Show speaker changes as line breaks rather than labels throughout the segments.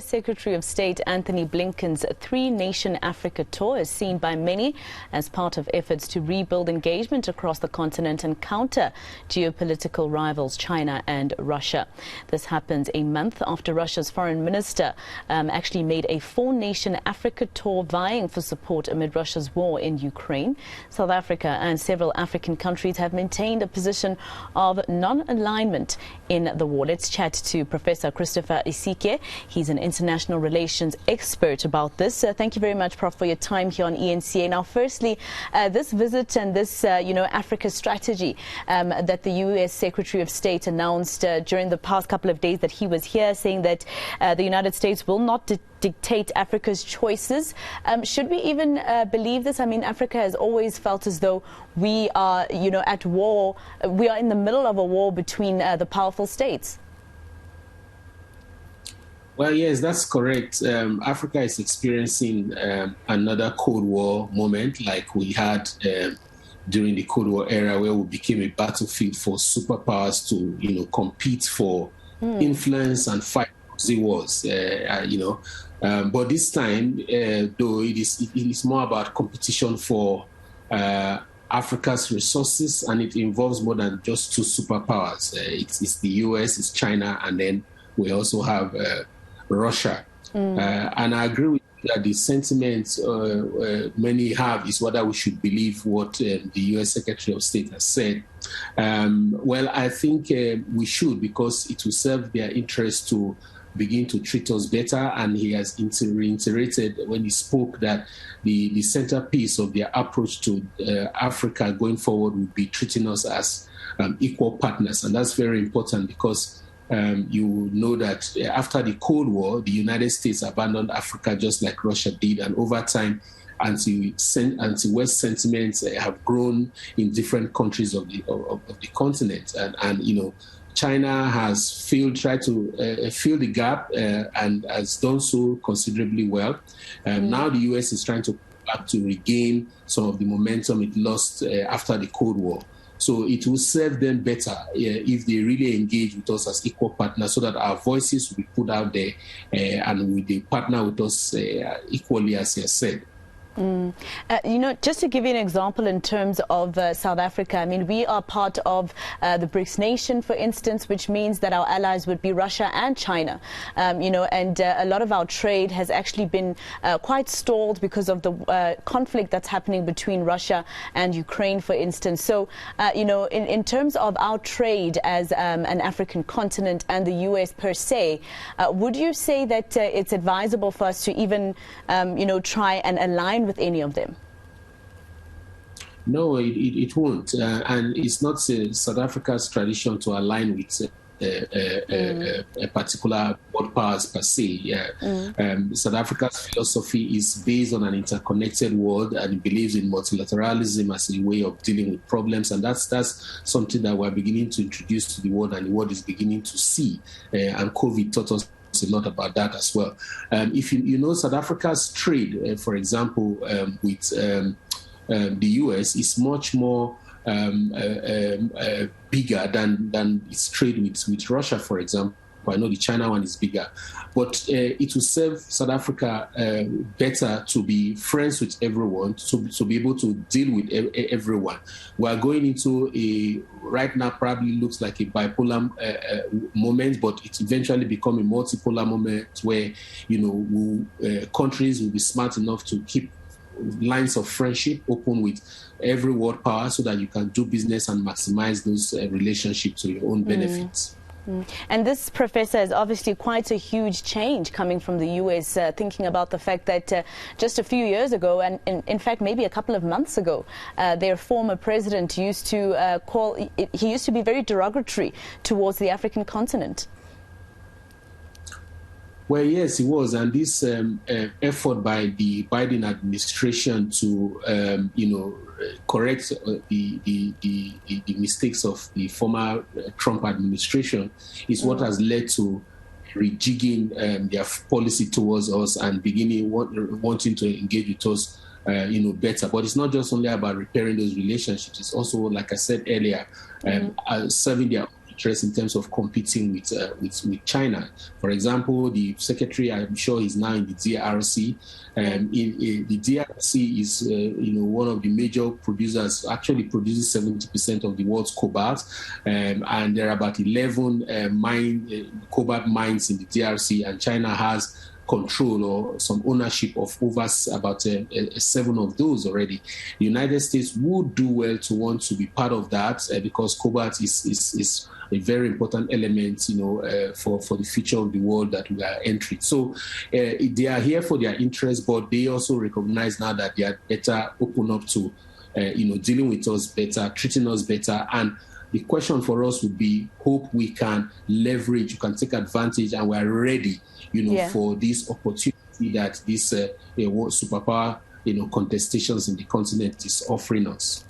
U.S. Secretary of State Anthony Blinken's three-nation Africa tour is seen by many as part of efforts to rebuild engagement across the continent and counter geopolitical rivals China and Russia. This happens a month after Russia's foreign minister actually made a four-nation Africa tour vying for support amid Russia's war in Ukraine. South Africa and several African countries have maintained a position of non-alignment in the war. Let's chat to Professor Christopher Isike. He's an international relations expert about this. Thank you very much, Prof, for your time here on ENCA. Now, firstly, this visit and this, Africa strategy that the U.S. Secretary of State announced during the past couple of days that he was here, saying that the United States will not dictate Africa's choices. Should we even believe this? I mean, Africa has always felt as though we are, at war. We are in the middle of a war between the powerful states.
Well, yes, that's correct. Africa is experiencing another Cold War moment like we had during the Cold War era, where we became a battlefield for superpowers to, compete for influence and fight proxy wars, But this time, though, it is more about competition for Africa's resources, and it involves more than just two superpowers. It's the US, it's China, and then we also have Russia. And I agree with you that the sentiment many have is whether we should believe what the US Secretary of State has said. Well, I think we should, because it will serve their interest to begin to treat us better. And he has reiterated when he spoke that the centerpiece of their approach to Africa going forward would be treating us as equal partners. And that's very important, because you know that after the Cold War, the United States abandoned Africa just like Russia did. And over time, anti-West sentiments have grown in different countries of the continent. And China has tried to fill the gap and has done so considerably well. Now the U.S. is trying to regain some of the momentum it lost after the Cold War. So it will serve them better if they really engage with us as equal partners, so that our voices will be put out there and they partner with us equally, as you said.
Just to give you an example in terms of South Africa, I mean, we are part of the BRICS nation, for instance, which means that our allies would be Russia and China, and a lot of our trade has actually been quite stalled because of the conflict that's happening between Russia and Ukraine, for instance. So, in terms of our trade as an African continent and the U.S. per se, would you say that it's advisable for us to even, try and align with any of them?
No, it won't. And it's not South Africa's tradition to align with a particular world powers per se. South Africa's philosophy is based on an interconnected world, and it believes in multilateralism as a way of dealing with problems. And that's something that we're beginning to introduce to the world, and the world is beginning to see. And COVID taught us a lot about that as well. If South Africa's trade, for example, with the US is much more bigger than its trade with Russia, for example. I know the China one is bigger, but it will serve South Africa better to be friends with everyone, to be able to deal with everyone. We are going into right now probably looks like a bipolar moment, but it eventually become a multipolar moment where, countries will be smart enough to keep lines of friendship open with every world power, so that you can do business and maximize those relationships to your own benefits.
And this, Professor, is obviously quite a huge change coming from the U.S., thinking about the fact that just a few years ago, and in fact maybe a couple of months ago, their former president used to he used to be very derogatory towards the African continent.
Well, yes, it was. And this effort by the Biden administration to, correct the mistakes of the former Trump administration is what has led to rejigging their policy towards us and beginning wanting to engage with us better. But it's not just only about repairing those relationships. It's also, like I said earlier, serving their interest in terms of competing with China. For example, the secretary, I'm sure, is now in the DRC. The DRC is one of the major producers, actually produces 70% of the world's cobalt, and there are about 11 cobalt mines in the DRC, and China has control or some ownership of over about 7 of those already. The United States would do well to want to be part of that because cobalt is a very important element, for the future of the world that we are entering. So they are here for their interest, but they also recognize now that they are better open up to, dealing with us better, treating us better. And the question for us would be, hope we can leverage, we can take advantage, and we are ready, for this opportunity that this world superpower, contestations in the continent is offering us.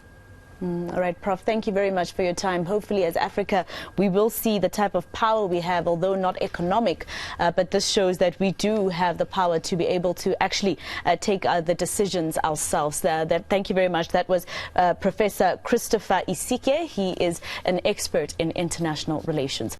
All right, Prof, thank you very much for your time. Hopefully, as Africa, we will see the type of power we have, although not economic, but this shows that we do have the power to be able to actually take the decisions ourselves. Thank you very much. That was Professor Christopher Isike. He is an expert in international relations.